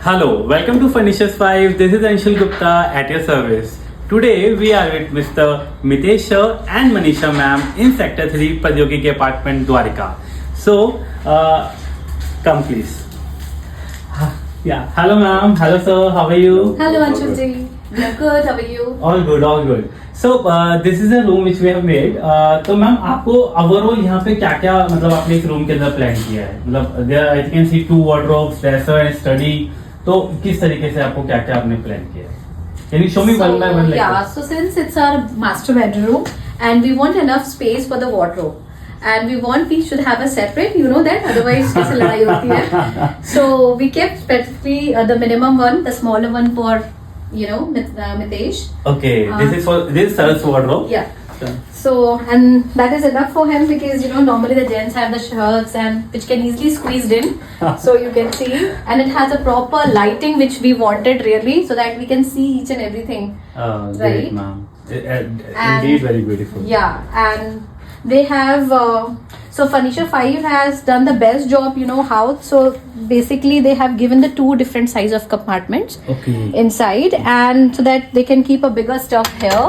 Hello, welcome to Furnishers 5. This is Anshul Gupta at your service. Today we are with Mr. Mitesh sir and Manisha ma'am in Sector 3 Pradyogiki Apartment Dwarika. So, come please. Yeah, hello ma'am, hello sir, how are you? Hello Anshul ji, we are good. How are you? All good, all good. So this is a room which we have made. तो ma'am आपको overall यहाँ पे क्या क्या मतलब आपने इस room के अंदर प्लान किया है, मतलब there I can see 2 wardrobes, dresser and study. तो किस तरीके से आपको क्या क्या आपने प्लान किया है? Can you show me one by one? Yeah, so since it's our master bedroom and we want enough space for the wardrobe and we want we should have a separate, you know that, otherwise कैसे लड़ाई होती है. So we kept specifically the minimum one, the smaller one for Mitesh. Okay, this is Sar's wardrobe. Yeah. So and that is enough for him because normally the gents have the shirts and which can easily squeezed in. So you can see, and it has a proper lighting which we wanted really, so that we can see each and everything. Great, right, ma'am. Indeed, very beautiful. Yeah, and they have. So Furniture 5 has done the best job, how. So basically they have given the 2 different size of compartments inside, and so that they can keep a bigger stuff here.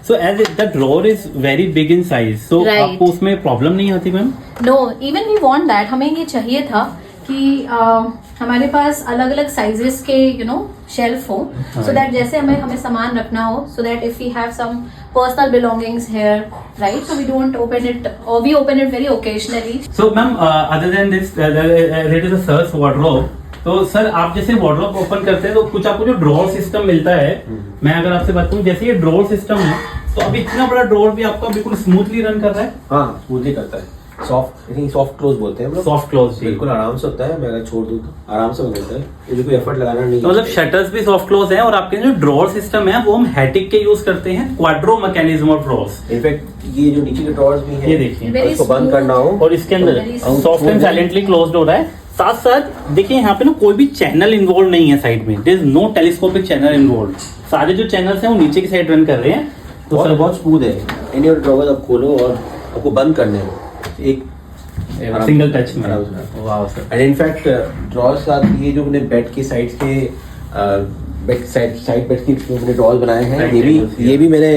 So as the drawer is very big in size, so आपको उसमें problem नहीं आती ma'am? No, even we want that. हमें ये चाहिए था कि हमारे पास अलग अलग साइजेस के शेल्फ हो, so that जैसे हमें सामान रखना हो, so that if we have some personal belongings here, right, so we don't open it, or we open it very occasionally. So ma'am, other than this, there is a Sar's wardrobe. तो sir आप जैसे wardrobe open करते हैं तो कुछ आपको जो drawer system मिलता है, मैं अगर आपसे बात करूं जैसे ये ड्रॉअर सिस्टम है, तो अभी इतना बड़ा ड्रॉअर भी आपका बिल्कुल स्मूथली रन कर रहा है? हाँ, स्मूथली करता है. सॉफ्ट क्लोज बोलते हैं हम लोग. सॉफ्ट क्लोज बिल्कुल आराम से होता है. मैं अगर छोड़ दूं तो आराम से बन जाता है. ये कोई एफर्ट लगाना नहीं. तो मतलब शटर्स भी सॉफ्ट क्लोज है, और आपके जो ड्रॉअर सिस्टम है वो हम हैटिक के यूज करते हैं, Quadro mechanism of drawers. In fact ये जो नीचे के ड्रॉअर्स भी हैं, ये देखिए, इसको बंद करना हो और इसके अंदर सॉफ्ट एंड साइलेंटली क्लोज्ड हो रहा है. साथ साथ देखिए यहाँ पे ना कोई भी चैनल इन्वॉल्व नहीं है साइड में. There is no telescopic channel involve. सारे जो चैनल्स हैं वो नीचे की साइड रन कर रहे हैं. तो सर बहुत स्मूथ है. एनी और ड्रॉअर आप खोलो और आपको बंद करने हो एक सिंगल टच में. Wow sir. And in fact drawer साथ ये जो मैंने बेड की साइड के बेड साइड बेड की जो मैंने ड्रॉअर बनाए हैं, ये भी मैंने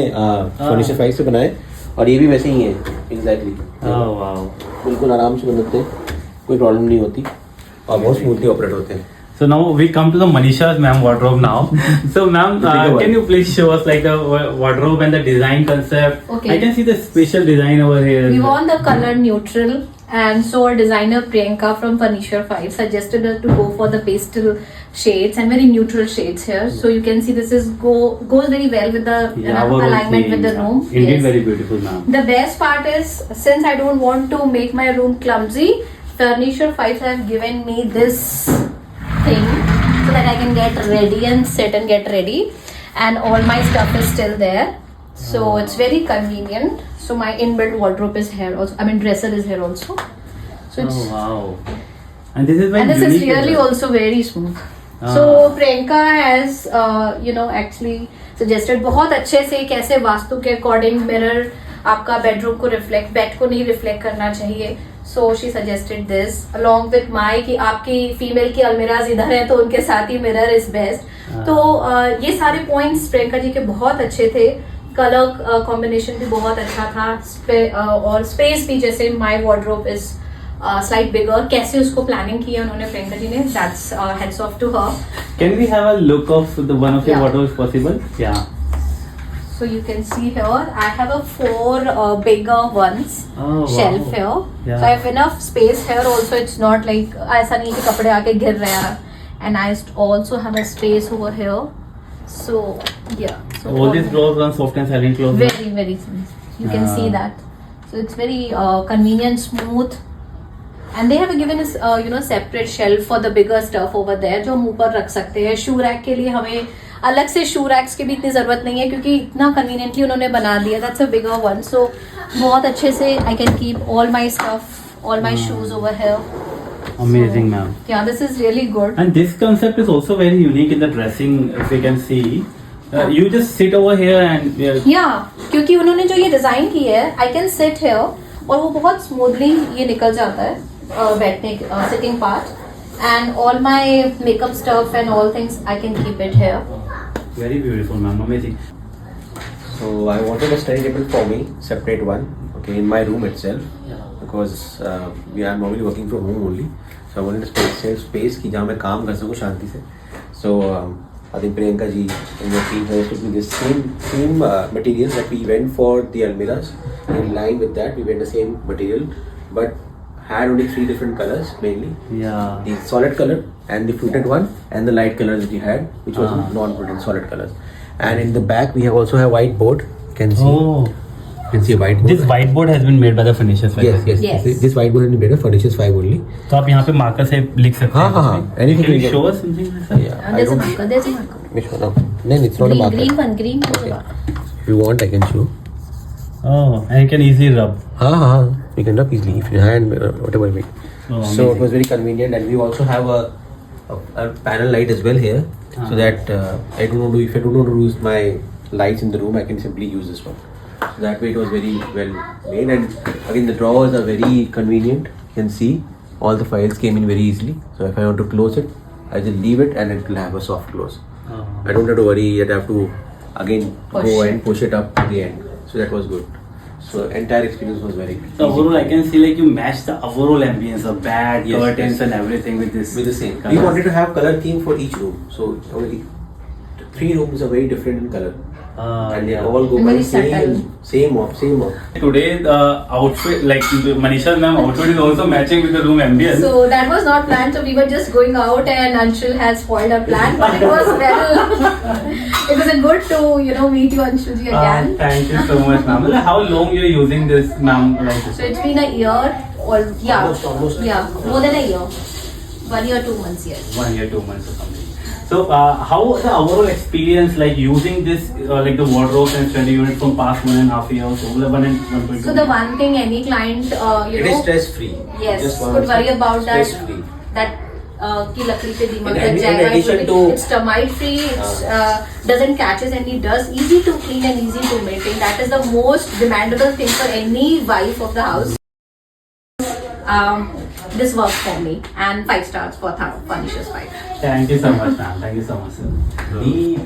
फर्नीचर 5 से बनाए, और ये भी वैसे ही है एग्जैक्टली. बिल्कुल आराम से बन जाते हैं, कोई प्रॉब्लम नहीं होती और बहुत स्मूथली ऑपरेट होते हैं. So now we come to the Manisha's ma'am wardrobe now. So ma'am, can you please show us like the wardrobe and the design concept? Okay. I can see the special design over here. We want the color neutral, and so our designer Priyanka from Furniture 5 suggested us to go for the pastel shades and very neutral shades here. So you can see this is goes very well with the alignment with the room. Indeed, very beautiful ma'am. The best part is, since I don't want to make my room clumsy, Furniture 5 have given me this thing so that I can get ready and sit and get ready, and all my stuff is still there, so it's very convenient. So my inbuilt wardrobe is here also, I mean dresser is here also, so it's wow. And this is very and this is unique really also very smooth. So Priyanka has actually suggested बहुत अच्छे से कैसे वास्तु के according mirror आपका bedroom को reflect, bed को नहीं reflect करना चाहिए. So she suggested this along with my कि आपकी फीमेल की अलमीराज इधर है तो उनके साथ ही मिरर इज बेस्ट. तो ये सारे पॉइंट्स प्रियंका जी के बहुत अच्छे थे. कलर कॉम्बिनेशन भी बहुत अच्छा था, और स्पेस भी, जैसे my wardrobe is slight bigger, कैसे उसको प्लानिंग की है उन्होंने प्रियंका जी ने, that's heads off to her. Can we have a look of the one of your wardrobes possible? Yeah. So you can see here, I have a 4 bigger ones shelf here. Yeah. So I have enough space here also. It's not like ऐसा नहीं कि कपड़े आके गिर रहे हैं. And I also have a space over here. So yeah. So all these drawers run soft and silent close. Very very smooth. You can see that. So it's very convenient, smooth. And they have given us separate shelf for the bigger stuff over there जो हम ऊपर रख सकते हैं. Shoe rack के लिए हमें अलग से शू रैक्स की भी इतनी जरूरत नहीं है, क्योंकि इतना कन्वीनियंटली उन्होंने बना दिया. That's a bigger one. सो बहुत अच्छे से आई can keep all my stuff, all my shoes over here. Amazing, ma'am. Yeah, this is really good. And this concept is also very unique in the dressing, if you can see. You just sit over here and क्योंकि उन्होंने जो ये design की है, I can sit here और वो बहुत smoothly ये निकल जाता है बैठने sitting part. and all my makeup stuff and all things I can keep it here. Very beautiful, ma'am. Amazing. So I wanted a study table for me, separate one, okay, in my room itself, because we are normally working from home only. So I wanted a space कि जहाँ मैं काम कर सकूँ शांति से. So I think Priyanka ji and your team suggested me this same materials that we went for the almiras. In line with that, we went the same material, but had only 3 different colors mainly. Yeah. The solid color and the fluted one and the light color that you had, which was non-fluted solid colors. And in the back we have also have whiteboard. You can see. Oh. You can see a whiteboard. This whiteboard has been made by the Furnishers 5. Yes. This whiteboard has been made by Furnishers 5 only. तो आप यहाँ पे marker से लिख सकते हैं. हाँ. Anything Can you you can. show us something like that? Yeah. There's a marker. There's a marker. Which one? No, it's not a marker. Green one. Green one. Okay. If you want, I can show. Oh, and you can easily rub. हाँ. You can rub easily if you hand whatever you make. Oh, So it amazing. was very convenient, and we also have a panel light as well here, so that if I don't want to use my lights in the room, I can simply use this one. So that way it was very well made, and again the drawers are very convenient. You can see all the files came in very easily. So if I want to close it, I just leave it and it will have a soft close. Oh. I don't have to worry that I have to again Push go it. and push it up to the end. So that was good. So entire experience was very good. So overall, I can see like you match the overall ambience of bed, Yes, curtains, yes. and everything with this. With the same. colors. We wanted to have color theme for each room. So only 3 rooms are very different in color. And they all go by Very same subtle. same off. Today the outfit, like Manisha ma'am outfit is also matching with the room ambience. So that was not planned. So we were just going out, and Anshul has spoiled our plan. But it was it was good to meet you, Anshul ji, again. Thank you so much, ma'am. How long you're using this, ma'am? Like this? So it's been a year, or Almost. yeah, more than a year. 1 year, 2 months, yes. 1 year, 2 months or something. So how the overall experience like using this like the wardrobes and study unit from past 1.5 years, so the 1.2. So the one thing any client, It is stress free. yes, Just one could worry about that. stress free. That कि लकड़ी पे दिमाग In लग addi- in जाएगा. addition to- It's termite free. It's doesn't catches any dust. Easy to clean and easy to maintain. That is the most demandable thing for any wife of the house. This works for me, and 5 stars for Furnishers 5. Thank you so much, ma'am. Thank you so much, sir. The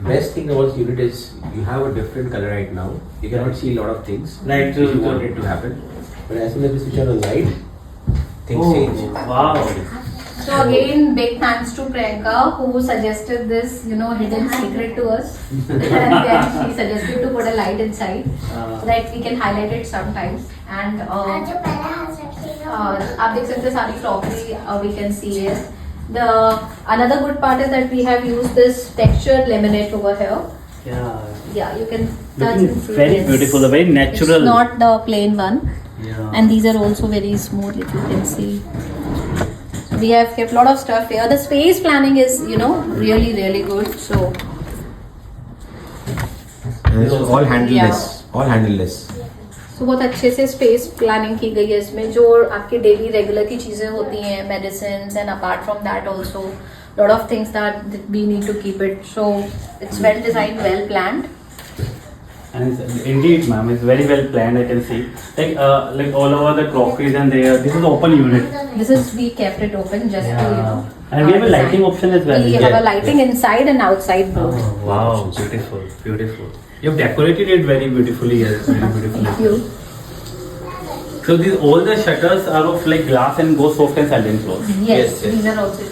best thing about this unit is you have a different color right now. You cannot see a lot of things. Like if you want it to happen. But as soon as you switch on the light, things change. Wow. So again, big thanks to Priyanka who suggested this, hidden secret to us, and then she suggested to put a light inside so that we can highlight it sometimes. And आप देख सकते हैं सारी crockery we can see it. The another good part is that we have used this textured laminate over here. Yeah, you can touch Looking and see. very Yes. beautiful, very natural. It's not the plain one. Yeah. And these are also very smooth, if you can see. So we have kept a lot of stuff here. The space planning is, really, really good. So And it's all handleless. All handleless. बहुत अच्छे से space planning की गई है इसमें, जो आपके daily regular की चीजें होती हैं, medicine and apart from that also lot of things that we need to keep it. So it's well designed, well planned. And indeed, ma'am, it's very well planned. I can see, like all over the crockeries and there. This is open unit. This is, we kept it open just to, And we have a lighting option as well. we have a lighting inside and outside both. Oh, wow, beautiful, beautiful. You've decorated it very beautifully. Yes, very beautifully. Thank you. So these all the shutters are of like glass and go soft and silent close. Yes, Yes. these are also.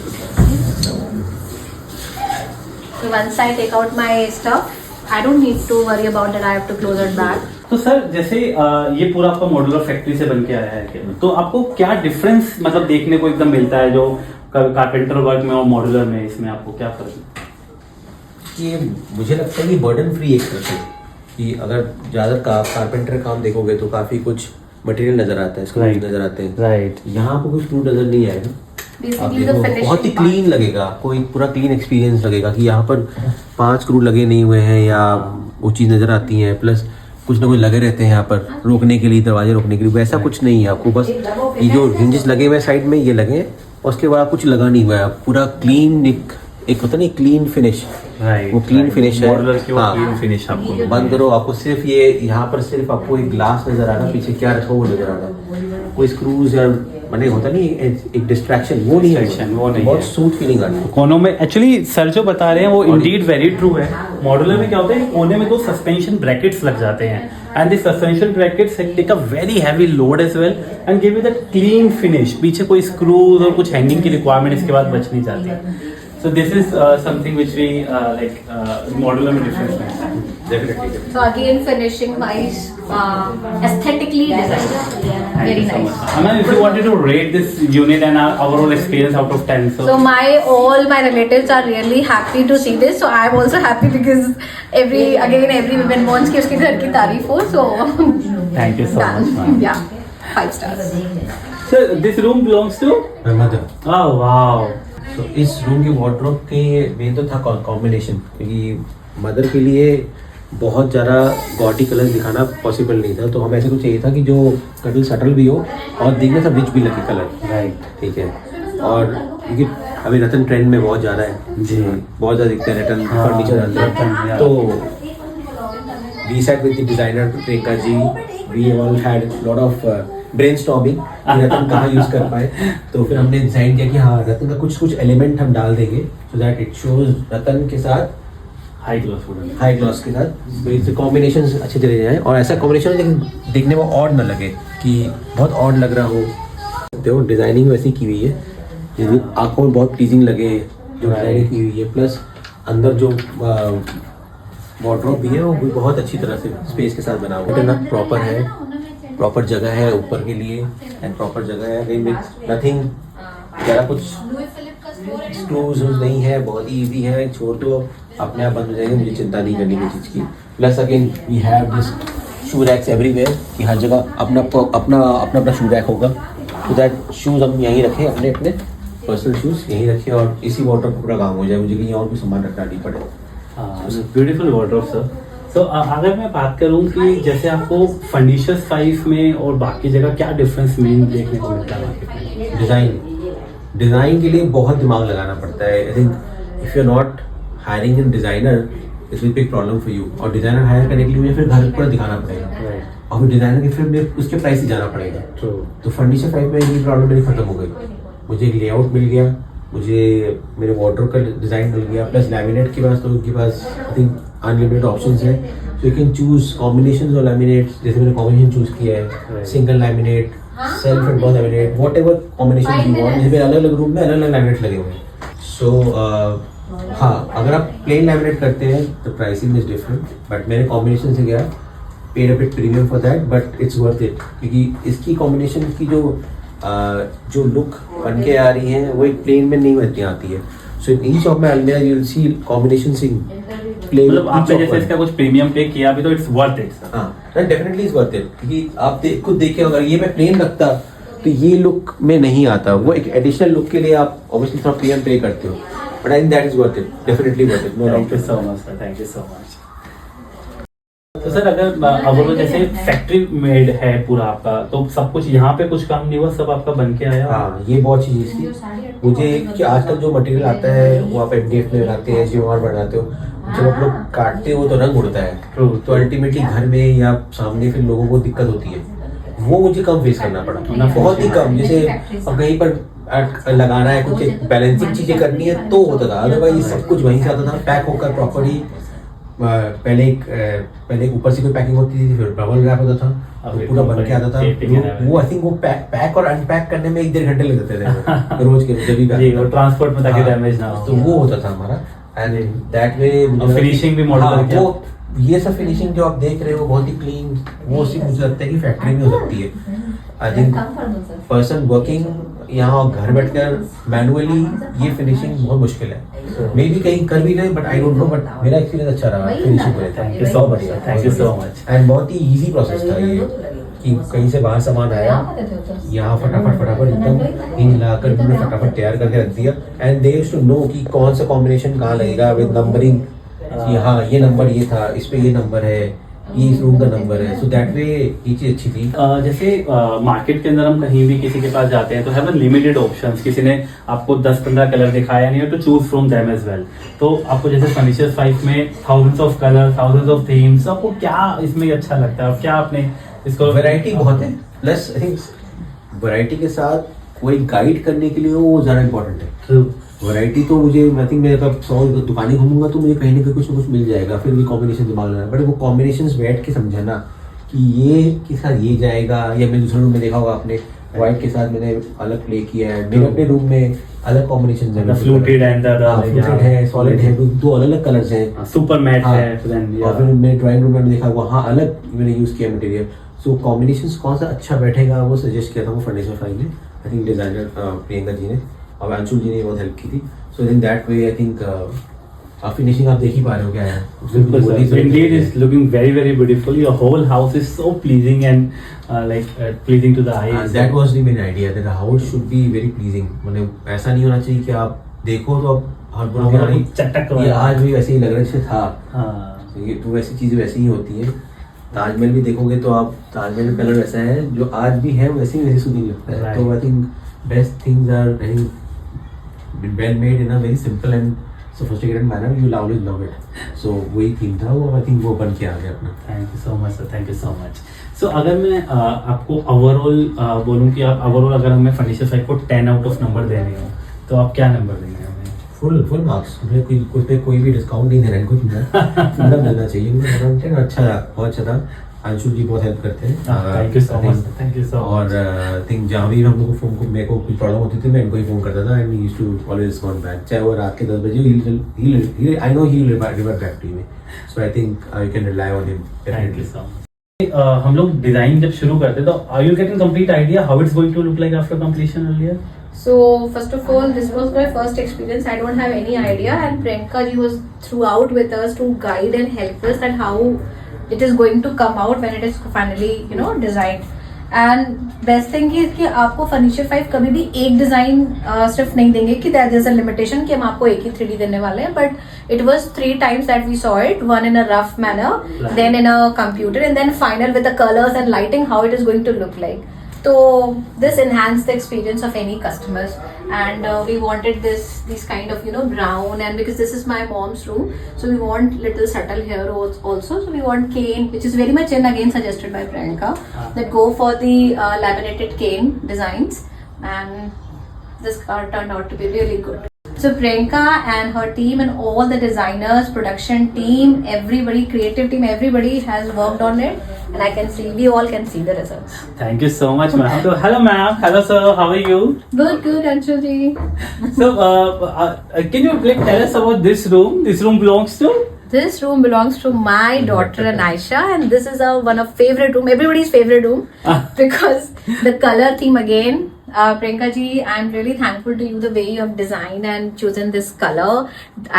So once I take out my stuff, I don't need to worry about that I have to close it back. तो sir जैसे ये पूरा आपका modular factory से बन के आया है केवल, तो आपको क्या डिफरेंस मतलब देखने को एकदम मिलता है जो कारपेंटर वर्क में और मॉड्यूलर में, इसमें आपको क्या फर्क है? ये मुझे लगता है कि बर्डन फ्री एक तरह से, कि अगर ज़्यादा कारपेंटर काम देखोगे तो काफ़ी कुछ मटेरियल नज़र आता है, स्क्रूज नज़र आते हैं. राइट. यहाँ आपको कुछ स्क्रू नज़र नहीं आएगा. आप Basically the देखो finishing बहुत ही part. क्लीन लगेगा आपको, एक पूरा क्लीन एक्सपीरियंस लगेगा कि यहाँ पर 5 स्क्रू लगे नहीं हुए हैं या वो चीज़ नज़र आती है, प्लस कुछ ना कुछ लगे रहते हैं यहाँ पर रोकने के लिए, दरवाजे रोकने के लिए. वैसा कुछ नहीं है आपको, बस ये जो हिंजेस लगे हुए हैं साइड में ये लगे हैं, और उसके बाद कुछ लगा नहीं हुआ है. पूरा क्लीन एक होता नहीं क्लीन फिनिश, राइट. वो क्लीन फिनिश है. मॉड्यूलर की वो हाँ. क्लीन फिनिश आपको ये बंद करो, आपको सिर्फ ये यहाँ पर सिर्फ आपको एक ग्लास नजर आ रहा है, पीछे क्या रखा वो नजर आ रहा है. कोई स्क्रूज या मैंने होता नहीं एक डिस्ट्रैक्शन, वो नहीं Distraction, वो नहीं बहुत है। स्मूथ फीलिंग आती है। कोनों में एक्चुअली सर जो बता रहे हैं वो इंडीड वेरी ट्रू है। मॉड्यूलर में क्या होता है, कोने में 2 सस्पेंशन ब्रैकेट्स लग जाते हैं and this suspension brackets take a very heavy load as well and give you that clean finish. पीछे कोई स्क्रूज और कुछ हैंगिंग की रिक्वायरमेंट इसके बाद बच नहीं जाती। So this is something which we modular में difference makes. Definitely. So again, finishing wise, aesthetically designed, very nice. Aman, if you wanted to rate this unit and our overall experience out of 10, So all my relatives are really happy to see this. So I'm also happy because every woman wants कि उसके घर की तारीफ हो. So thank you so done. much, ma'am. Yeah, 5 stars. So this room belongs to? My mother. Oh wow. तो इस room के wardrobe के मेन तो था कॉम्बिनेशन, क्योंकि मदर के लिए बहुत ज़्यादा गॉडी कलर दिखाना पॉसिबल नहीं था, तो हमें ऐसे कुछ चाहिए था कि जो कलर सटल भी हो और दिखने सब रिच भी लगे कलर। राइट। ठीक है, और क्योंकि अभी रतन ट्रेंड में बहुत ज़्यादा है जी, बहुत ज़्यादा दिखते हैं रतन फर्नीचर अंदर। तो we sat with the designer Priyanka ji, we all had lot of brainstorming rattan कहाँ यूज कर पाए। तो फिर हमने डिजाइन किया कि हाँ रतन का कुछ एलिमेंट हम डाल देंगे सो दैट इट शोज रतन के साथ high gloss wooden, high gloss के साथ कॉम्बिनेशन अच्छे चले जाए और ऐसा कॉम्बिनेशन लेकिन देखने में ऑड ना लगे कि बहुत ऑड लग रहा हो। देखो डिजाइनिंग वैसी की हुई है जो आंखों में बहुत प्लीजिंग लगे, जो डिजाइनिंग की हुई है, प्लस अंदर जो वार्डरोब भी है वो भी बहुत अच्छी तरह से स्पेस के साथ बना हुआ है। इतना प्रॉपर है, प्रॉपर जगह है ऊपर के लिए एंड प्रॉपर जगह है, नथिंग ज़्यादा कुछ स्क्रूज नहीं है, बहुत ही इजी है, छोड़ दो अपने आप बंद हो जाएंगे, मुझे चिंता नहीं करनी किसी चीज़ की। Plus again we have this shoe racks everywhere कि हर जगह अपना शू रैक होगा, तो दैट शूज़ हम यहीं रखें, अपने पर्सनल शूज़ यहीं रखें और इसी वाटर पर पूरा काम हो जाए, मुझे कहीं और भी सामान रखना नहीं पड़े। Beautiful wardrobe sir. सो अगर मैं बात करूं कि जैसे आपको फर्नीचर्स 5 में और बाकी जगह क्या डिफरेंस मेन देखने को मिलता है मार्केट में? डिज़ाइन के लिए बहुत दिमाग लगाना पड़ता है। I think if you are not hiring an designer it will be big problem for you, और डिज़ाइनर हायर करने के लिए मुझे फिर घर पूरा दिखाना पड़ेगा और फिर डिज़ाइनर के फिर मुझे उसके प्राइस से जाना पड़ेगा। तो फर्नीचर 5 में ये प्रॉब्लम मेरी खत्म हो गई, मुझे एक लेआउट मिल गया, मुझे मेरे वार्डरोब का डिज़ाइन मिल गया, प्लस लैमिनेट के पास तो उनके पास आई थिंक अनलिमिटेड ऑप्शंस है, so you can choose combinations of laminates. जैसे मैंने कॉम्बिनेशन चूज किया है, single laminate, self and bond laminate, whatever combination you want. जैसे अलग अलग रूम में अलग अलग लैमिनेट लगे हुए हैं। सो हाँ, अगर आप प्लेन लैमिनेट करते हैं तो प्राइसिंग इज डिफरेंट, बट मैंने कॉम्बिनेशन से गया, paid a bit premium for that, but it's worth it, क्योंकि इसकी कॉम्बिनेशन की जो लुक बन के आ रही है वो एक प्लेन में नहीं बनती आती है। सो इन शॉप में अलमीरा you will see combination sing plain, मतलब आपने जैसे इसका कुछ प्रीमियम पे किया भी तो इट्स वर्थ इट। हाँ, डेफिनेटली इज वर्थ इट, क्योंकि आप खुद देखिए अगर ये मैं प्लेन रखता तो ये लुक में नहीं आता, वो एक एडिशनल लुक के लिए आप ऑब्वियसली थोड़ा प्रीमियम पे करते हो, but I think that is worth it, definitely worth it. Thank you so much sir, thank you so much. तो सर अगर अब जैसे फैक्ट्री मेड है पूरा आपका, तो सब कुछ यहाँ पे कुछ काम नहीं हुआ, सब आपका बन के आया? हाँ, ये बहुत चीज़ इसकी मुझे कि आजकल जो मटेरियल आता है वो आप MDF में बनाते हैं, GMR बनाते हो, जब आप लोग काटते हो तो रंग उड़ता है, तो अल्टीमेटली घर में या सामने फिर लोगों को दिक्कत होती है, वो मुझे कम फेस करना पड़ा, बहुत ही कम। जैसे अब कहीं पर लगाना है, कुछ बैलेंसिंग चीज़ें करनी है तो होता था, अदरवाइज सब कुछ वहीं से आता था पैक होकर प्रॉपर्ली। पहले ऊपर से कोई पैकिंग होती थी, फिर डबल रैप होता था, तो पूरा बन के आता था। वो आई थिंक वो पैक और अनपैक करने में 1-1.5 घंटे लग जाते थे रोज के, जब भी ट्रांसपोर्ट में ताकि डैमेज ना हो, तो वो होता था हमारा। एंड दैट वे फिनिशिंग भी मॉडल किया, वो ये सब फिनिशिंग जो आप देख रहे हो बहुत ही क्लीन, वो सिर्फ मुझे लगता है कि फैक्ट्री में हो सकती है। आई थिंक पर्सन वर्किंग यहाँ घर बैठकर मैनुअली ये फिनिशिंग बहुत मुश्किल है, मे भी कहीं कर भी गए, but I don't know, but मेरा एक्सपीरियंस अच्छा रहा फिनिशिंग में। Thank you so much, thank you so much. And बहुत ही इजी प्रोसेस था ये, कि कहीं से बाहर सामान आया, यहाँ फटाफट एकदम इंज लाकर उन्होंने फटाफट तैयार करके रख दिया, and they used to know कि कौन सा कॉम्बिनेशन कहाँ लगेगा विद नंबरिंग, कि हाँ ये नंबर ये था, इस पे ये नंबर है, ये इस रूम का नंबर है, सो दैट वे ये चीज अच्छी थी। जैसे मार्केट के अंदर हम कहीं भी किसी के पास जाते हैं तो हैव लिमिटेड ऑप्शंस, किसी ने आपको 10-15 कलर दिखाया नहीं है to choose from them as well, तो आपको जैसे फर्नीचर 5 में thousands of colour, thousands of themes, आपको क्या इसमें अच्छा लगता है, क्या आपने इसको? वैरायटी बहुत है, प्लस आई थिंक वैरायटी के साथ कोई गाइड करने के लिए हो, वो ज़्यादा इंपॉर्टेंट है। ट्रू। वैरायटी तो मुझे आई थिंक मैं अगर 100 दुकानें घूमूंगा तो मुझे कहीं ना कहीं कुछ ना कुछ मिल जाएगा, फिर भी कॉम्बिनेशन दिमाग लगाना, बट वो कॉम्बिनेशंस बैठ के समझाना कि ये के साथ ये जाएगा, या मैंने दूसरे रूम में देखा होगा आपने व्हाइट के साथ मैंने अलग प्ले किया है, मेरे अपने रूम में अलग कॉम्बिनेशन है, फ्लूटेड एंड फ्लूटेड है, सॉलिड है, दो अलग अलग कलर्स हैं, सुपर मैट हाँ, है, और फिर मेरे ड्राइंग रूम में देखा वहाँ अलग मैंने यूज किया मटेरियल। सो कॉम्बिनेशंस कौन सा अच्छा बैठेगा वो सजेस्ट किया था वो फर्नीचर फाइल में, I think designer Priyanka ji ने और अंशुल जी ने बहुत हेल्प की थी। So in that way I think finishing आप देख ही पा रहे हो क्या है। Indeed, it's looking very, very beautiful. Your whole house is so pleasing and pleasing to the eyes. That was the main idea, that the house should be very pleasing. मतलब ऐसा नहीं होना चाहिए कि आप देखो तो आप हर बोलो कि हाँ, चटक ये आज भी वैसे ही लग रहा है जैसे था। हाँ। तो ये तो वैसी चीजें वैसी ही होती है। ताजमहल भी देखोगे तो आप ताजमहल में कलर वैसा है जो आज भी है वैसे ही वैसे सूदिंग लगता है। तो I think best things are well made in a very simple and sophisticated manner, you will always love it. So वही थीम था वो, आई थिंक वो बन के आ गया अपना। Thank you so much sir, thank you so much. So अगर मैं आपको ओवरऑल बोलूँ कि आप ओवरऑल अगर हमें फर्नीचर फाइव को 10 आउट ऑफ नंबर देने हो तो आप क्या नंबर देंगे हमें? Full marks. मुझे कोई भी डिस्काउंट नहीं देना है इनको, पूरा मिलना चाहिए। मुझे कंटेंट अच्छा था, बहुत अच्छा था। अंशुल जी बहुत हेल्प करते हैं। Thank you so much, thank you so much. और आई थिंक जहाँ भी हम लोग को फोन को मेरे को कोई प्रॉब्लम होती थी मैं इनको ही फोन करता था and he used to always respond back, चाहे वो रात के 10 बजे I know he will revert back to me. So I think you can rely on him. Thank you so much. हम लोग डिजाइन जब शुरू करते तो are you getting complete idea how it's going to look like after completion earlier? So first of all, this was my first experience. I don't have any idea, and Priyanka ji was throughout with us to guide and help us that how it is going to come out when it is finally designed. And best thing is कि आपको furniture 5 कभी भी एक design सिर्फ नहीं देंगे कि there is a limitation कि हम आपको एक ही 3D देने वाले हैं, but it was 3 times that we saw it, one in a rough manner, then in a computer, and then final with the colors and lighting how it is going to look like. So this enhanced the experience of any customers, and we wanted these kind of brown, and because this is my mom's room, so we want little subtle here also. So we want cane, which is very much in again suggested by Priyanka, that go for the laminated cane designs, and this car turned out to be really good. So Priyanka and her team and all the designers, production team, everybody, creative team, everybody has worked on it, and I can see, we all can see the results. Thank you so much, ma'am. So, hello, ma'am. Hello, sir. How are you? Good, Anshul ji. So, can you tell us about this room? This room belongs to? This room belongs to my daughter Anisha, and this is one of favorite room, everybody's favorite room, because the color theme again. Priyanka ji, I'm really thankful to you the way you have designed and chosen this color.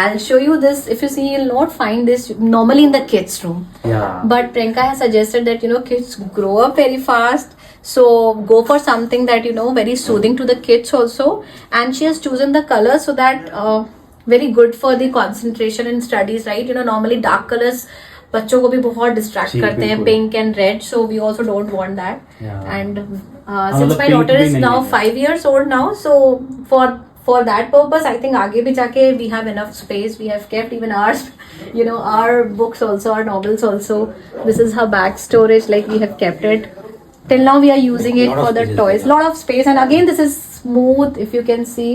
I'll show you this. If you see, you'll not find this normally in the kids room. Yeah. But Priyanka has suggested that kids grow up very fast. So go for something that very soothing to the kids also. And she has chosen the color so that very good for the concentration in studies, right? Normally dark colors बच्चों को भी बहुत distract करते हैं, pink and red, so we also don't want that. And since my daughter is now 5 years old now, so for that purpose I think आगे भी जाके we have enough space. We have kept even ours, our books also, our novels also. This is her bag storage, like we have kept it till now. We are using it for the toys, lot of space, and again this is smooth if you can see.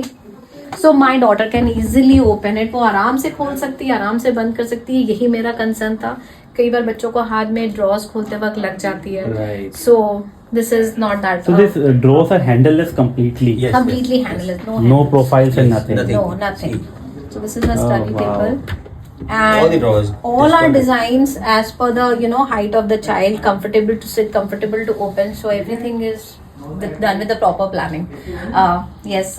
So my daughter can easily open it. वो आराम से खोल सकती है, आराम से बंद कर सकती है. यही मेरा कंसर्न था. कई बार बच्चों को हाथ में ड्रॉर्स खोलते वक्त लग जाती है. Right. So this is not that. So this drawers are handleless completely. Yes. Completely handleless. No No handles. profiles and nothing. No, nothing. So this is a study wow. table. And All the drawers. all our designs as per the height of the child, comfortable to sit, comfortable to open. So everything is done with the proper planning. Yes.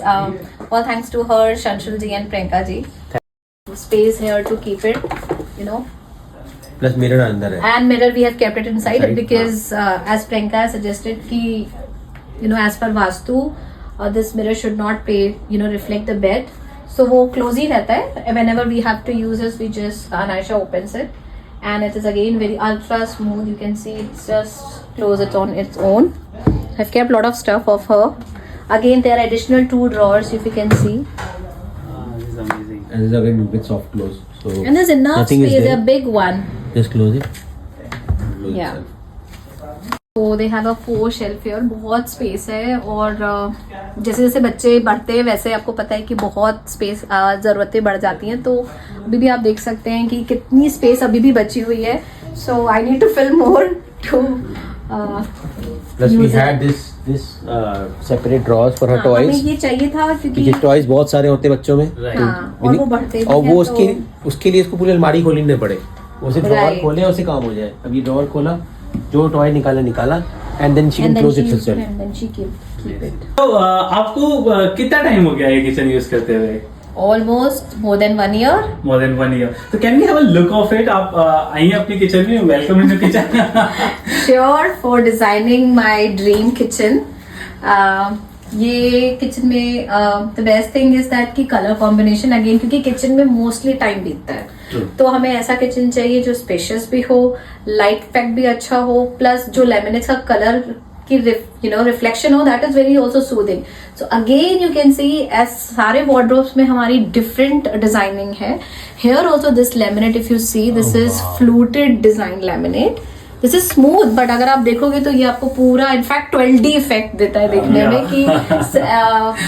All thanks to her, Shanshul ji and Priyanka ji. Space here to keep it, plus mirror अंदर है. And mirror we have kept it inside Inside, because as Priyanka has suggested कि as per Vastu, this mirror should not reflect the bed. So वो close ही रहता है. Whenever we have to use this, we just Anisha opens it, and it is again very ultra smooth. You can see it's just close it on its own. I've kept a lot of stuff of her. Again, there are additional 2 drawers if you can see. This is amazing. And this is again with soft close. So And there's enough nothing is space. there. A big one. Just close it. Close Yeah. itself. तो they have a 4 shelf here, बहुत space है। और जैसे जैसे बच्चे बढ़ते हैं वैसे आपको पता है कि बहुत स्पेस ज़रूरतें बढ़ जाती हैं। तो अभी भी आप देख सकते हैं कि कितनी स्पेस अभी भी बची हुई है। So I need to fill more too plus we had this separate drawers for her हमें टॉयज, ये चाहिए था क्योंकि क्योंकि टॉयज बहुत सारे होते हैं बच्चों में। हाँ, और वो बढ़ते भी और हैं, वो तो- उसके लिए इसको पूरी अलमारी खोलनी पड़े, उसे ड्रॉअर Right. खोले उसे काम हो जाए। अब ये ड्रॉअर खोला, जो टॉय निकाला and then she can close it herself. and then she keep it. तो आपको कितना टाइम हो गया ये किचन यूज करते हुए? Almost more than 1 year. More than 1 year. So can we have a look of it? आप आइए अपनी किचन में, welcome in the kitchen. Sure, for designing my dream kitchen. ये किचन में the best thing is that की colour combination again, क्योंकि kitchen में mostly time बीतता है। True. तो हमें ऐसा किचन चाहिए जो स्पेशियस भी हो, लाइट इफेक्ट भी अच्छा हो, प्लस जो लेमिनेट्स का कलर की रिफ्लेक्शन हो, that is very also soothing. So again you can see as सारे वार्डरोब्स में हमारी डिफरेंट डिजाइनिंग है। Here also this laminate, if you see this is fluted design laminate. This is smooth, but अगर आप देखोगे तो ये आपको पूरा इनफैक्ट 12D इफेक्ट देता है देखने में कि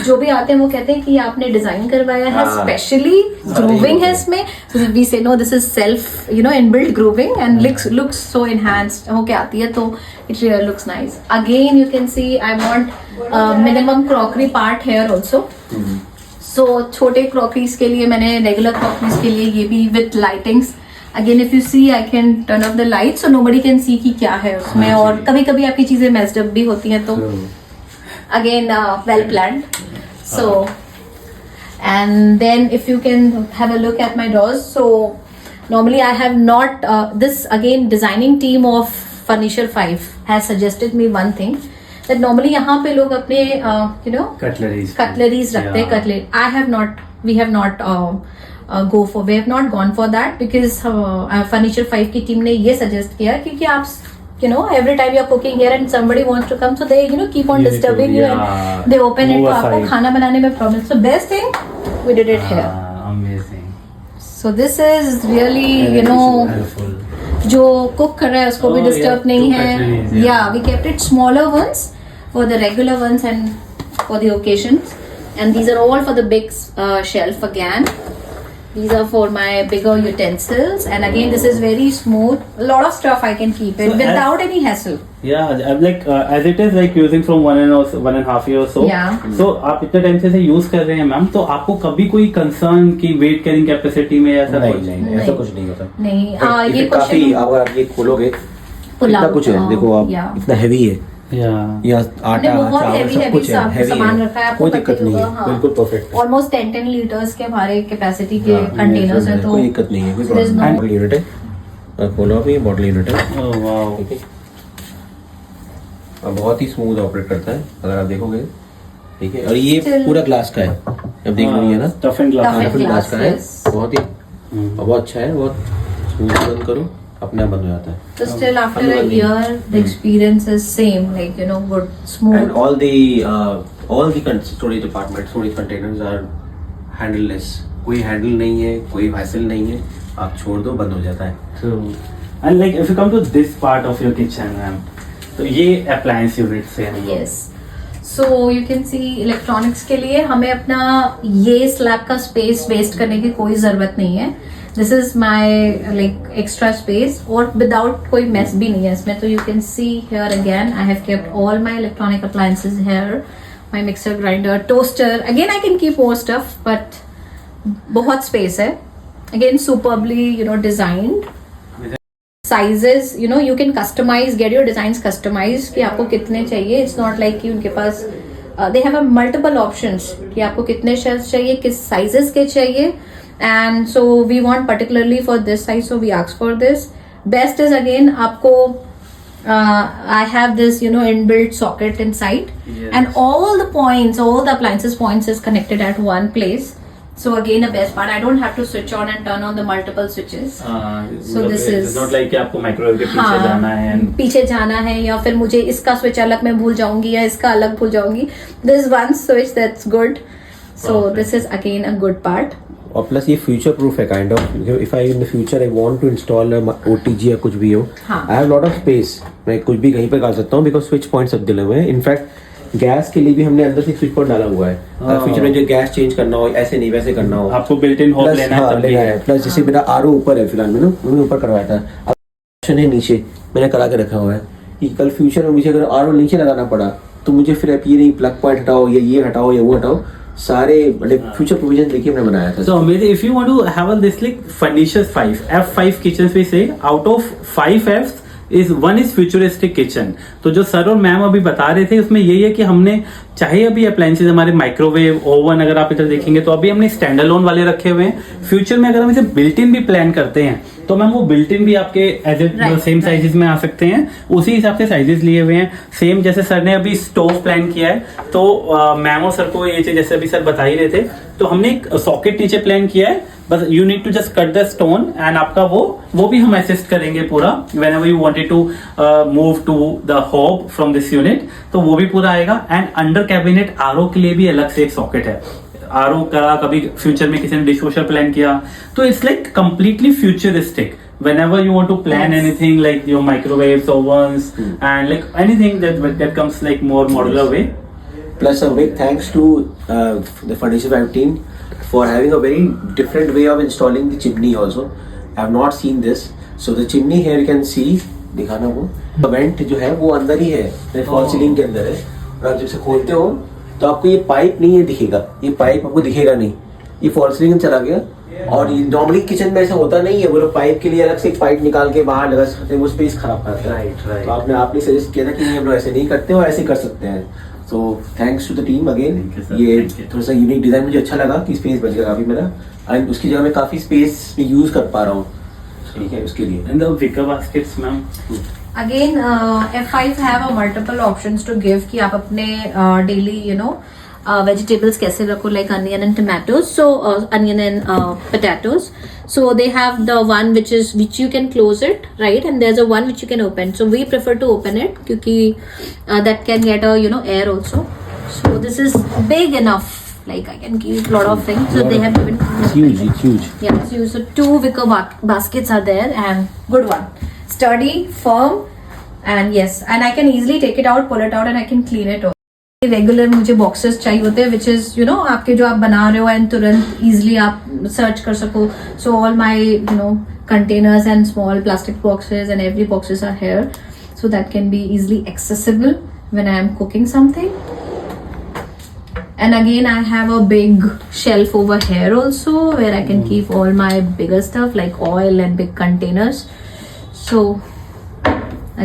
जो भी आते हैं वो कहते हैं कि आपने डिजाइन करवाया है, स्पेशली ग्रूविंग है इसमें। We say no this is self inbuilt grooving and looks so enhanced होके आती है, तो it really looks nice. Again you can see I want minimum crockery part here also. So छोटे crockeries के लिए मैंने, रेगुलर क्रॉकरीज के लिए ये भी with lightings. Again if you see I can turn off the light so nobody can see कि क्या है उसमें। और कभी कभी आपकी चीजें मेस्ड अप भी होती हैं, तो again well planned. So and then if you can have a look at my drawers, so normally I have not this again designing team of Furniture 5 has suggested me one thing that normally यहाँ पे लोग अपने cutleries रखते हैं, cutlery. We have not gone for that because Furniture 5 की team ने ये suggest किया क्योंकि आप every time you're cooking here and somebody wants to come, so they keep on disturbing you and they open it, तो आपको खाना बनाने में problem. So best thing we did it here. Amazing. So this is really जो cook कर रहा है उसको भी डिस्टर्ब नहीं है। Yeah, we kept it smaller ones for the regular ones and for the occasions, and these are all for the big shelf again. These are for my bigger utensils, and again this is very smooth. A lot of stuff I can keep it without any hassle. Yeah, like as it is like using from 1.5 year or so. Yeah. So आप इतने time से use कर रहे हैं ma'am, तो आपको कभी कोई कंसर्न की वेट कैरिंग कैपेसिटी में ऐसा नहीं, ऐसा कुछ नहीं होता। नहीं, ये काफी, अगर आप ये खोलोगे इतना कुछ है, देखो आप इतना हैवी है, या आटा चावल सब कुछ है, हैवी सामान है, रखा है, कोई दिक्कत नहीं है, बिल्कुल परफेक्ट है। ऑलमोस्ट 10 लीटर्स के हमारे कैपेसिटी के कंटेनर्स हैं, तो कोई दिक्कत नहीं है, कोई प्रॉब्लम नहीं। बॉटल यूनिट है, खोलो अभी बॉटल यूनिट है। ओह वाओ, ठीक है, और बहुत ही स्मूथ ऑपरेट करता है अगर आप देखोगे। ठीक है, और ये पूरा ग्लास का है, अब देख लो ये ना टफ एंड ग्लास का है, बहुत ही बहुत अच्छा है, बहुत स्मूथ। बंद करो अपने आप बंद हो जाता है। So still after a year, the experience is same, like good, smooth. And all the storage department, storage containers are handleless. कोई हैंडल नहीं है, कोई वैसल नहीं है, आप छोड़ दो बंद हो जाता है। True. And like if you come to this part of your kitchen, ma'am, तो ये appliance units है। Yes. So you can see electronics के लिए हमें अपना ये स्लैब का स्पेस वेस्ट करने की कोई जरूरत नहीं है। This is my like extra space और without कोई mess भी नहीं है इसमें। तो you can see here again I have kept all my electronic appliances here, my mixer, grinder, toaster. Again I can keep more stuff, but बहुत space है। Again superbly designed. Sizes you can customize, get your designs customized कि आपको कितने चाहिए। It's not like कि उनके पास they have a multiple options कि आपको कितने shelves चाहिए, किस sizes के चाहिए, and so we want particularly for this size, so we ask for this. Best is again आपको I have this inbuilt socket inside. Yes. And all the appliances points is connected at one place. So again the best part, I don't have to switch on and turn on the multiple switches. So this is not like कि आपको microwave के पीछे जाना है, पीछे जाना है, या फिर मुझे इसका स्विच अलग मैं भूल जाऊंगी या इसका अलग भूल जाऊंगी. This one switch, that's good. So this is again a good part. और प्लस ये फ्यूचर प्रूफ है kind of, if I in the future I want to install OTG या कुछ भी हो, I have lot of space, मैं कुछ भी कहीं पे कर सकता हूँ बिकॉज स्विच पॉइंट सब दिले हुए हैं. इनफैक्ट गैस के लिए भी हमने अंदर से स्विच पॉइंट डाला हुआ है. फ्यूचर में जो गैस चेंज करना हो, ऐसे नहीं वैसे करना हो, आपको बिल्ट इन होप लेना है तब भी है. प्लस जैसे मेरा आरओ ऊपर है फिलहाल, मैंने ऊपर करवाया था, अब ऑप्शन है नीचे, मैंने करा के रखा हुआ है कि कल फ्यूचर में मुझे अगर आरओ नीचे लगाना पड़ा तो मुझे फिर अब ये नहीं प्लग पॉइंट हटाओ या ये हटाओ या वो हटाओ, सारे मतलब फ्यूचर प्रोविजन देखिए मैंने बनाया था. So amazing. If you want to have a this like Furnishers 5 F5 kitchens, we say out of 5 Fs is one is futuristic kitchen. तो जो सर और मैम अभी बता रहे थे उसमें यही है कि हमने चाहे अभी अप्लायंसेज हमारे माइक्रोवेव ओवन अगर आप इधर देखेंगे तो अभी हमने स्टैंड अलोन वाले रखे हुए हैं. फ्यूचर में अगर हम इसे बिल्ट इन भी प्लान करते हैं तो मैम वो बिल्ट इन भी आपके एज ए सेम साइजेस में आ सकते हैं. उसी हिसाब से साइजेस लिए हुए हैं सेम. जैसे सर ने अभी स्टोव प्लान किया है तो मैम और सर को ये चीज जैसे अभी सर बता ही रहे थे तो हमने एक सॉकेट नीचे प्लान किया है. बस you need to just cut the stone and आपका वो भी हम असिस्ट करेंगे पूरा. Whenever you wanted to move to the hob from this unit तो वो भी पूरा आएगा. एंड अंडर कैबिनेट आरओ के लिए भी अलग से एक सॉकेट है. आरओ का कभी फ्यूचर में किसी ने डिश वॉशर प्लान किया तो it's like completely futuristic. Whenever you want to plan anything like your microwaves, ovens, and like anything that comes like more modular way. Plus a big thanks to the Furniture 5 team for having a very different way of installing the chimney also. I have not seen this. So the chimney here you can see, दिखाना वो went जो है वो अंदर ही है, fall ceiling के अंदर है. और आप जब से खोलते हो तो आपको ये पाइप नहीं है दिखेगा, ये पाइप आपको दिखेगा नहीं, ये फॉल सीलिंग में चला गया. और नॉर्मली किचन में ऐसा होता नहीं है, वो लोग पाइप के लिए अलग से एक पाइप निकाल के बाहर लगा सकते हैं, वो स्पेस खराब करता है. तो आपने सजेस्ट किया था कि नहीं हम लोग ऐसे नहीं करते और ऐसे कर सकते हैं. So thanks to the team again. ये थोड़ा सा यूनिक डिजाइन मुझे अच्छा लगा कि स्पेस बच गया काफी मेरा, एंड उसकी जगह मैं काफी स्पेस में यूज कर पा रहा हूँ. ठीक है उसके लिए. And the wicker baskets, ma'am. Again, F5 have a multiple options to give कि आप अपने daily vegetables कैसे रखो, like onion and tomatoes, so onion and potatoes. So they have the one which you can close it, right, and there's a one which you can open. So we prefer to open it क्योंकि that can get a air also. So this is big enough, like I can keep a lot of things. So they have given it's huge. Yeah, so 2 wicker baskets are there and good one, sturdy, firm, and yes, and I can easily take it out, pull it out, and I can clean it. Regular मुझे boxes चाहिए होते हैं which is आपके जो आप बना रहे हो एंड तुरंत इजिली आप सर्च कर सको. So all my containers and small plastic boxes and every boxes are here so that can be easily accessible when I am cooking something. And again, I have a big shelf over here also where I can keep all my bigger stuff like oil and big containers. So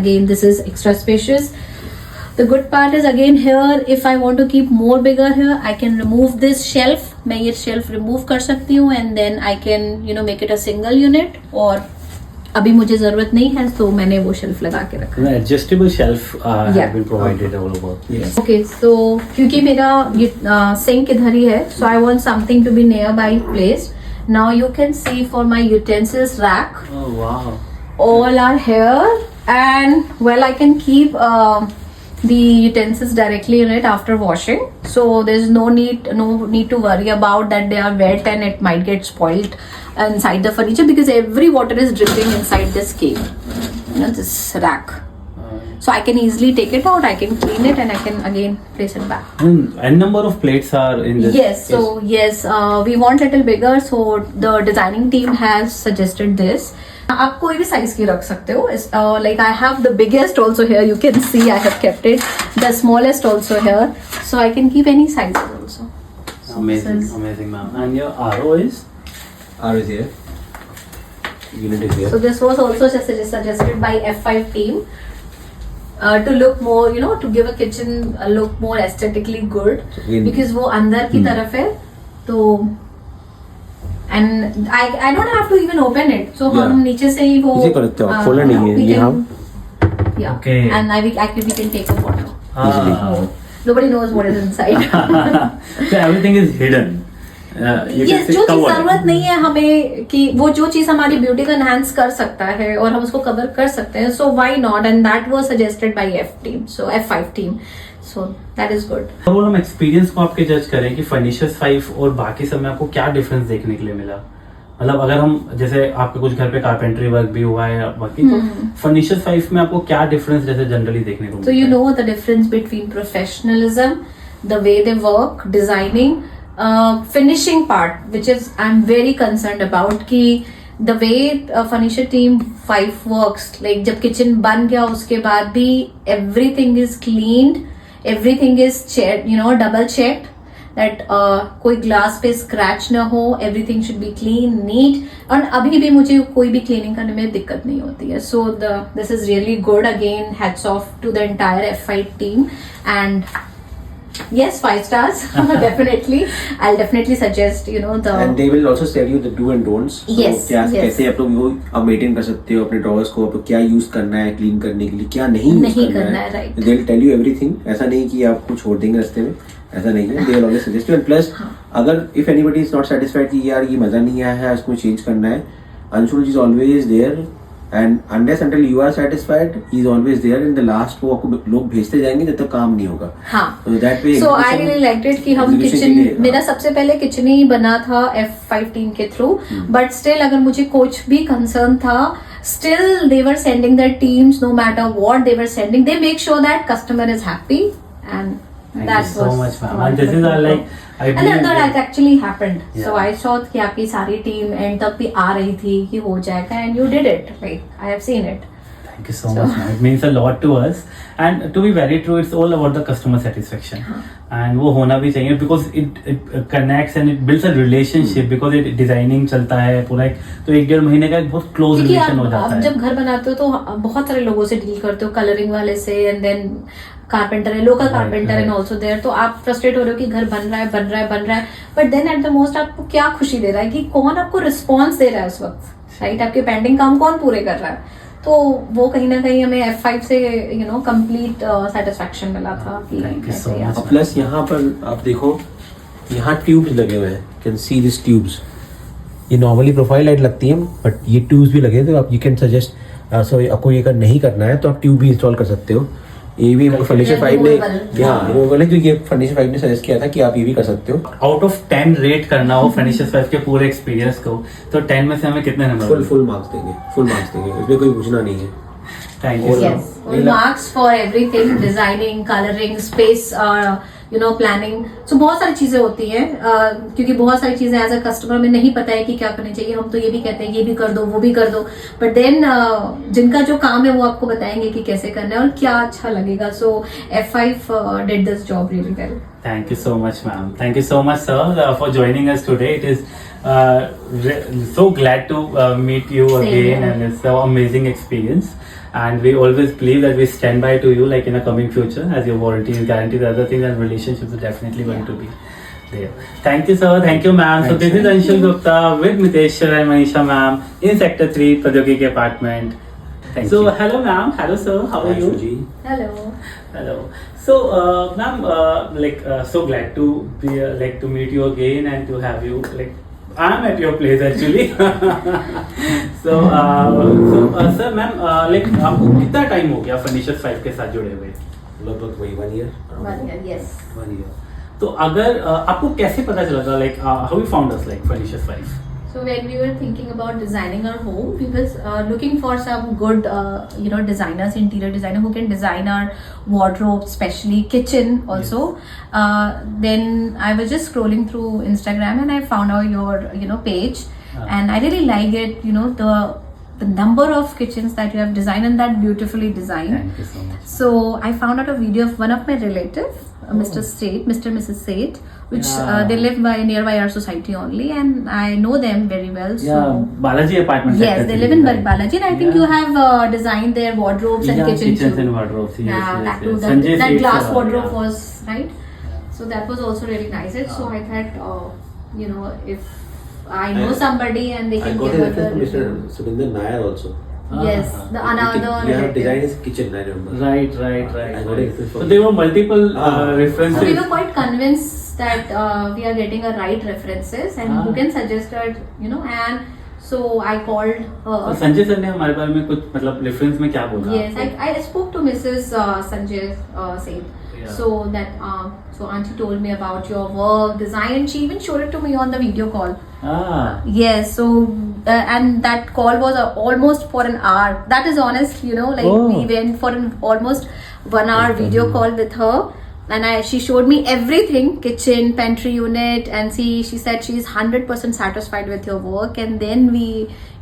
again, this is extra spacious. The good part is again here, if I want to keep more bigger here, I can remove this shelf. मैं ये shelf remove कर सकती हूँ and then I can make it a single unit. और अभी मुझे जरूरत नहीं है तो मैंने वो shelf लगा के रखा है. Adjustable shelf have been provided all over. Yes. Okay, so क्योंकि मेरा sink इधर ही है, so I want something to be nearby placed. Now you can see for my utensils rack. Oh wow. All are here and well I can keep the utensils directly in it after washing, so there's no need to worry about that they are wet and it might get spoiled inside the furniture because every water is dripping inside this cake, this rack. So I can easily take it out, I can clean it, and I can again place it back. And number of plates are in this. Yes, so yes, we want little bigger, so the designing team has suggested this. आप कोई भी size की रख सकते हो. Like I have the biggest also here, you can see I have kept it, the smallest also here, so I can keep any size also. Amazing ma'am. And your RO is here. Unit is here. So this was also suggested by F5 team to look more, to give a kitchen a look more aesthetically good because वो अंदर की तरफ है तो and I don't have to even open it, so हम नीचे से ही वो करते हो, खोलना नहीं है ये हम. Yeah. Okay. And we can take a photo. Easily. Nobody knows what is inside. So everything is hidden. Yes, जो चीज जरूरत नहीं है हमें कि वो जो चीज हमारी ब्यूटी को एनहांस कर सकता है और हम उसको कवर कर सकते हैं, so why not, and that was suggested by F5 team. So that is good. अब हम एक्सपीरियंस को आपके जज करें कि फर्निचर्स 5 और बाकी सब में आपको क्या डिफरेंस देखने के लिए मिला, मतलब अगर हम जैसे आपके कुछ घर पे कारपेंट्री वर्क भी हुआ है बाकी, तो फर्निचर्स 5 में आपको क्या डिफरेंस जैसे जनरली देखने को मिलता So है? you know the difference between professionalism, the way they work, designing, finishing part, which is I'm very concerned about कि the way furniture team 5 works, like जब kitchen बन गया उसके बाद भी everything is cleaned, everything is checked, you know, double checked that कोई glass पे scratch ना हो, everything should be clean, neat, और अभी भी मुझे कोई भी क्लीनिंग करने में दिक्कत नहीं होती है. So this is really good. Again, hats off to the entire F5 team, and yes, 5 stars. Definitely, I'll definitely suggest, you know, the And they will also tell you the do and don'ts. So Yes, क्या yes. कैसे आप लोग वो आप maintain कर सकते हो अपने ड्रॉवर्स को, आप क्या यूज करना है क्लीन करने के लिए, क्या नहीं यूज नहीं करना करना है. है, right. They will tell you everything. ऐसा नहीं कि आपको छोड़ देंगे रास्ते में, ऐसा नहीं है. They will always suggest you. And plus, अगर if anybody is not satisfied कि यार ये मजा नहीं आया है, इसको चेंज करना है, Anshul is always there. And unless until you are satisfied, he is always there. In the last वो आपको लोग भेजते जाएंगे जब तक काम नहीं होगा. हाँ. So that way. So I really liked it कि हम execution किचन, के लिए, मेरा सबसे पहले किचन ही बना था F5 टीम के थ्रू, बट स्टिल अगर मुझे कुछ भी कंसर्न था, still they were sending their teams, no matter what they were sending, they make sure that customer is happy, and Thank that you so was much, ma'am. And this is like I and believe that actually happened. Yeah. So I saw कि आपकी सारी team and तक भी आ रही थी कि हो जाएगा, and you did it. Like I have seen it. Thank you so much, ma'am. It means a lot to us. And to be very true, it's all about the customer satisfaction. And वो होना भी चाहिए because it connects and it builds a relationship because it designing चलता है पूरा तो 1-1.5 महीने का एक बहुत close क्योंकि relation हो आप जाता है. जब घर बनाते हो तो बहुत सारे लोगों से डील करते हो, कलरिंग वाले से, एंड देन कारपेंटर है, local carpenter and also there, तो आप फ्रस्ट्रेट हो रहे हो कि घर बन रहा है, but then at the most आपको क्या खुशी दे रहा है कि कौन आपको रिस्पॉन्स दे रहा है उस वक्त, राइट? आपके पेंडिंग काम कौन पूरे कर रहा है, तो वो कहीं ना कहीं हमें F5 से यू नो कंप्लीट सेटिस्फेक्शन मिला था कि Thank you so कैसे much. आप- प्लस यहाँ पर आप देखो, यहाँ ट्यूब्स लगे हुए हैं. Can see this tubes. ये नॉर्मली प्रोफाइल लाइट लगती है, बट ये ट्यूब्स भी लगे हैं, तो आप यू कैन सजेस्ट सो आपको ये अगर नहीं करना है तो आप ट्यूब भी इंस्टॉल कर सकते हो. ये भी फर्नीचर 5 ने रिमूवेबल है, क्योंकि ये फर्नीचर 5 ने सजेस्ट किया था कि आप ये भी कर सकते हो. आउट ऑफ 10 रेट करना हो फर्निचर्स 5 के पूरे एक्सपीरियंस को, तो 10 में से हमें कितने नंबर? फुल मार्क्स देंगे, इसमें कोई पूछना नहीं है. Thank you. Yes, full marks for everything, designing, coloring, space, you know, planning. So बहुत सारी चीजें होती हैं, क्योंकि बहुत सारी चीजें एज अ कस्टमर में नहीं पता है कि क्या करनी चाहिए. हम तो ये भी कहते हैं ये भी कर दो, वो भी कर दो, बट देन जिनका जो काम है वो आपको बताएंगे कि कैसे करना है और क्या अच्छा लगेगा. So F5 did this job really well. Thank you so much, ma'am. Thank you so much, sir, for joining us today. It is so glad to meet you Same again, here. and it's an amazing experience. And we always believe that we stand by to you, like in a coming future, as your warranty and guarantee, the other things, and relationships are definitely going to be there. Thank you, sir. Thank you, ma'am. So this is Anshul Gupta with Mitesh sir and Manisha ma'am in Sector 3, Pradyogiki Apartment. So hello, ma'am. Hello, sir. How are you? Hello. Hello. So, ma'am, so glad to be to meet you again and to have you I'm at your place actually. so, sir, ma'am, आपको कितना time हो गया furniture 5 के साथ जुड़े हुए? लगभग वही 1 year. 1 year, yes. 1 year. तो अगर आपको कैसे पता चला था how you found us furniture 5? So when we were thinking about designing our home, we was looking for some good, you know, designers, interior designer who can design our wardrobe, especially kitchen also. Then I was just scrolling through Instagram and I found out your, you know, page, and I really liked it. You know, the number of kitchens that you have designed and that beautifully designed. Thank you so much. So I found out a video of one of my relative, Mr. and Mrs. Seth, which they live nearby our society only, and I know them very well. So Yeah, Balaji Apartment. yes, Sector they 3, live in right? Balaji, and I think you have designed their wardrobes and kitchen kitchens too. and wardrobes. Yes, Yeah, yes, that yes. too. Sanjay That Seth, glass wardrobe yeah. was right. So that was also really nice. So I thought, you know, if I know somebody and they I can got give a us a reference from review. Mr. Subinder Nair also. Yes, the another You have relative. designed his kitchen, I remember. Right. I got it right. from- So there were multiple So references. we were quite convinced that we are getting a right references and who can suggest that, you know, and So I called her. और Sanjay sir ने हमारे बारे में कुछ मतलब reference में क्या बोला? Yes, I spoke to Mrs. Sanjay Seth. Yeah. So that so auntie told me about your work, design, and she even showed it to me on the video call. Ah, Yes, so and that call was almost for an hour. That is honest, you know, like Oh. we went for an almost 1 hour video call with her. And she showed me everything, kitchen, pantry unit, and she said she is 100% satisfied with your work. And then we,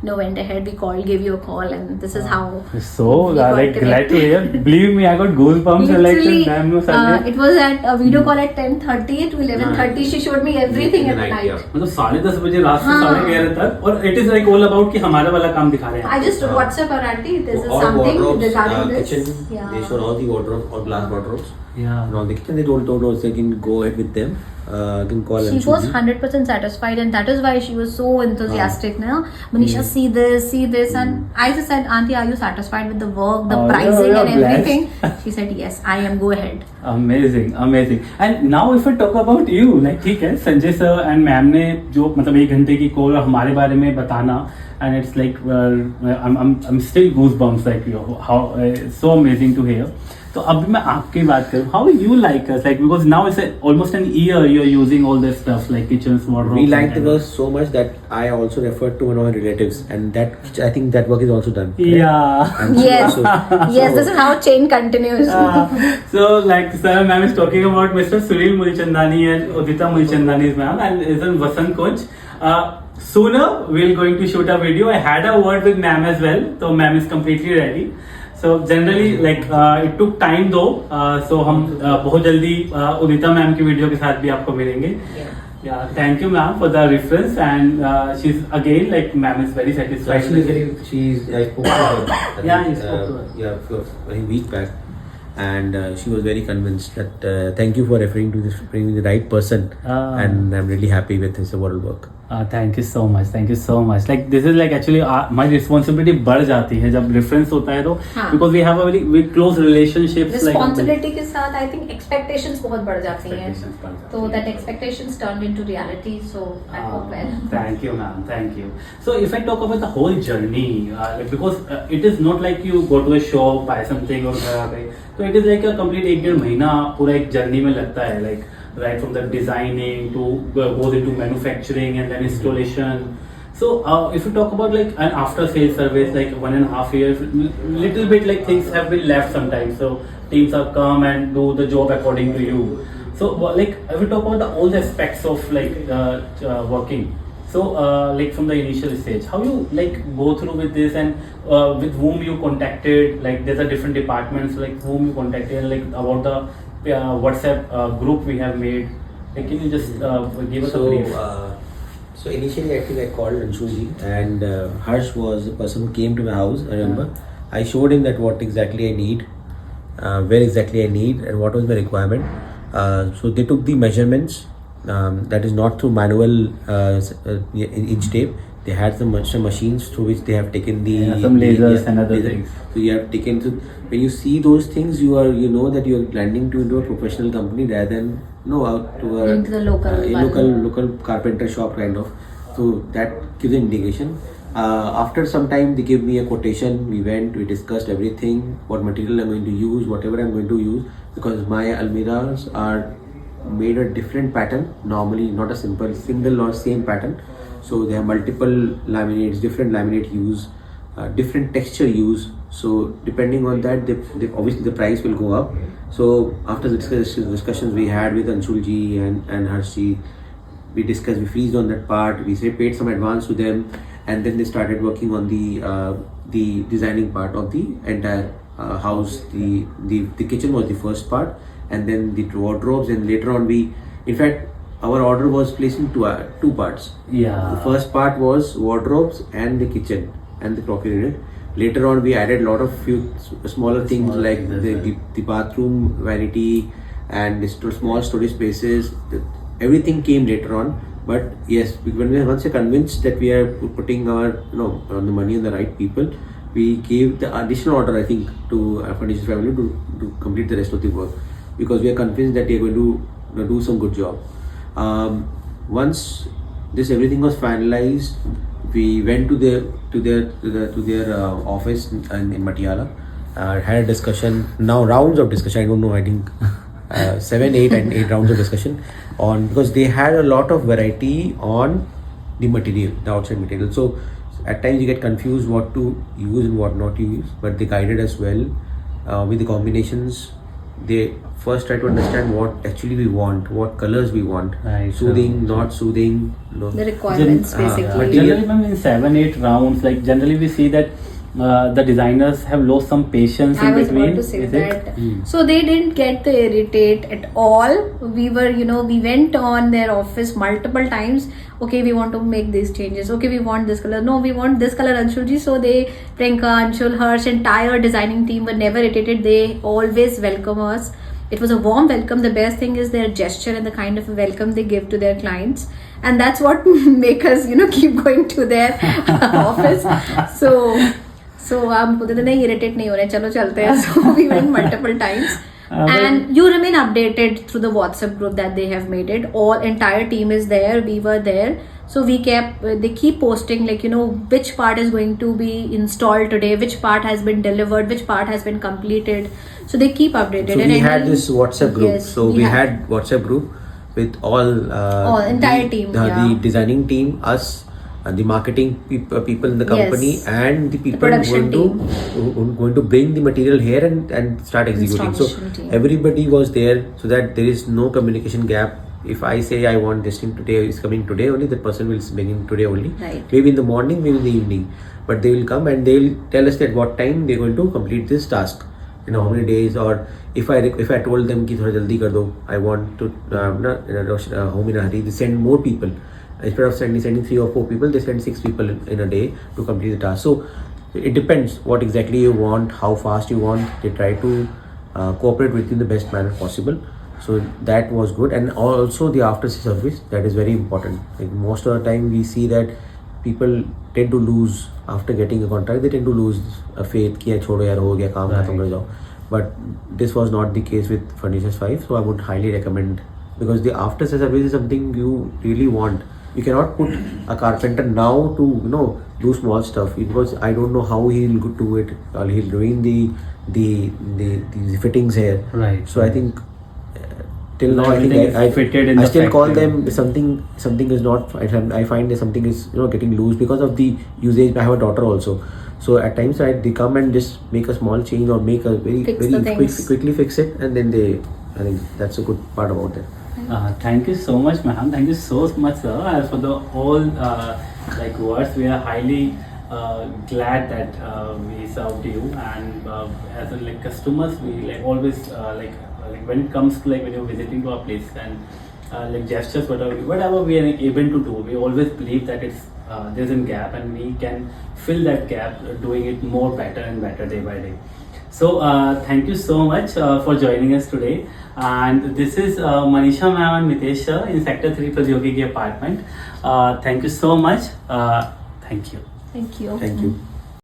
went ahead, we called, gave you a call, and this is how. so we got like glad to connected. hear. Believe me, I got goosebumps. Like Literally, ma'am no Sanjay. it was at a video call at 10:30 to 11:30. She showed me everything at Night, night. yeah. मतलब 10:30 बजे रात से हाँ. 11:30 तक और it is like all about कि हमारा वाला काम दिखा रहे हैं. I just WhatsApp her auntie. This is All something wardrobes, regarding this. kitchen. Yeah. They showed all the wardrobes, all glass wardrobes. Yeah. And all the kitchen. They told us they can go ahead with them. Can call She and was 100% satisfied, and that is why she was so enthusiastic. Now, Manisha, see this, and I just said, Auntie, are you satisfied with the work, the Oh, pricing, you're and blessed. everything? She said, yes, I am. Go ahead. Amazing, amazing. And now if I talk about you, like ठीक है, Sanjay sir and ma'am ने जो मतलब 1 घंटे की call हमारे बारे में बताना, and it's like I'm still goosebumps like how so amazing to hear. तो अभी मैं आपकी बात करूँ, how you like us, like because now it's almost an year you're using all this stuff like kitchens, wardrobes. We liked and the work so much that I also referred to one of my relatives, and that I think that work is also done. correct? Yeah. And she Yes, also- yes, this is how chain continues. So like sir, ma'am is talking about Mr. Sunil Mulchandani and Udita Mulchandani's ma'am and is in Vasant Kunj. Sooner we're going to shoot a video. I had a word with ma'am as well, so ma'am is completely ready. So generally like it took time though. So हम बहुत जल्दी उदिता ma'am की video के साथ भी आपको मिलेंगे. Yeah, thank you ma'am for the reference and she's again like ma'am is very So satisfied. actually, I spoke to her. I Yeah, think, you spoke to her. Yeah, for a week back, and she was very convinced that thank you for referring to this, bringing the right person, and I'm really happy with his overall work. Thank you so much, thank you so much. Like this is like actually my responsibility बढ़ जाती है जब reference होता है तो, हाँ. Because we have a very close relationships. Responsibility के साथ I think expectations बहुत बढ़ जाती हैं. So that expectations turned into reality. So I hope well. Thank you, ma'am. Thank you. So if I talk about the whole journey, because it is not like you go to a shop, buy something और घर आ गए. So it is like a complete 1-1.5 महीना पूरा एक journey में लगता है. Like right from the designing to goes into manufacturing and then installation. So if you talk about like an after sales service, like 1.5 years, little bit like things have been left sometimes. So teams have come and do the job according to you. So like if we talk about all the aspects of like working. So like from the initial stage, how you like go through with this and with whom you contacted? Like there's a different departments like whom you contacted and like about the WhatsApp group we have made. Like, can you just give us a brief? So initially, I think I called Anshuji, and Harsh was the person who came to my house. I remember, I showed him that what exactly I need, where exactly I need, and what was my requirement. So they took the measurements. That is not through manual inch tape. They had some machines through which they have taken the some lasers and other things. So you have taken. So when you see those things, you know that you are landing into a professional company rather than out to a Into the local one. local carpenter shop kind of. So that gives an indication. After some time, they gave me a quotation. We went, we discussed everything, what material I'm going to use, whatever I'm going to use, because my almirahs are made a different pattern. Normally, not a single or same pattern. So they have multiple laminates, different laminate use, different texture use. So depending on that, obviously the price will go up. So after the discussions we had with Anshulji and Harshi, we discussed, we freezed on that part. We paid some advance to them, and then they started working on the designing part of the entire house. The kitchen was the first part, and then the wardrobes, and later on in fact, our order was placed in two parts. Yeah. The first part was wardrobes and the kitchen and the crockery unit. Later on, we added a lot of few smaller things like the bathroom vanity and the small storage spaces. Everything came later on. But yes, once we're convinced that we are putting our the money on the right people, we gave the additional order, I think, to our furniture family to complete the rest of the work, because we are convinced that they are going to do some good job. Once this everything was finalized, we went to their office in Patiala, had a discussion. Now rounds of discussion. I don't know. I think 7, 8, and 8 rounds of discussion on, because they had a lot of variety on the material, the outside material. So at times you get confused what to use and what not to use, but they guided us well with the combinations. They first try to understand what actually we want, what colors we want, Right, soothing, not soothing. No. The requirements Gen- basically. but Generally, ma'am, in 7-8 rounds, like generally we see that the designers have lost some patience I in was between. about to say is it? that. So they didn't get to irritate at all. We were, we went on their office multiple times. Okay, we want to make these changes. Okay, we want this color. No, we want this color, Anshulji. So they, Priyanka, Anshul, Harsh, entire designing team were never irritated. They always welcome us. It was a warm welcome. The best thing is their gesture and the kind of welcome they give to their clients. And that's what make us, keep going to their office. So हम खुद इतने irritate नहीं हो रहे, चलो चलते हैं. So we went multiple times. And you remain updated through the WhatsApp group that they have made it. All entire team is there. We were there. So they keep posting which part is going to be installed today, which part has been delivered, which part has been completed. So they keep updated. So and we had this WhatsApp group. Yes, So we had WhatsApp group with all entire team, the designing team, us, and the marketing people in the company, Yes. and the people production going to bring the material here and start executing. So Installation team. everybody was there, so that there is no communication gap. If I say I want this thing today, is coming today only, the person will bring in today only. Right. Maybe in the morning, maybe in the evening, but they will come and they will tell us at what time they're going to complete this task. How many days, or if I told them कि थोड़ा जल्दी कर दो, I want to home in a hurry, they send more people. Instead of sending 3 or 4 people, they send 6 people in a day to complete the task. So it depends what exactly you want, how fast you want. They try to cooperate with you in the best manner possible. So that was good. And also the after service, that is very important. Like most of the time we see that people tend to lose after getting a contract. They tend to lose a faith कि छोड़ो यार हो गया काम खत्म कर जाओ. But this was not the case with Furnishers 5. So I would highly recommend, because the after service is something you really want. You cannot put a carpenter now to do small stuff, because I don't know how he'll do it. He'll ruin the fittings here. Right. So I think till now Everything I is fitted in I the still call factory. them something is not. I find that something is getting loose because of the usage. I have a daughter also. So at times they come and just make a small change or make a very Fix the things. quickly fix it, and then I think that's a good part about it. Thank you so much, ma'am. Thank you so much, sir, for the all words. We are highly glad that we served you, and as customers, we always when it comes to when you're visiting to our place and gestures, whatever we are able to do, we always believe that there's a gap, and we can fill that gap, doing it more better and better day by day. So thank you so much for joining us today. And this is Manisha ma'am and Mitesh sir in Sector 3 Pradyogiki apartment. Thank you so much. Thank you. Thank you. Thank you.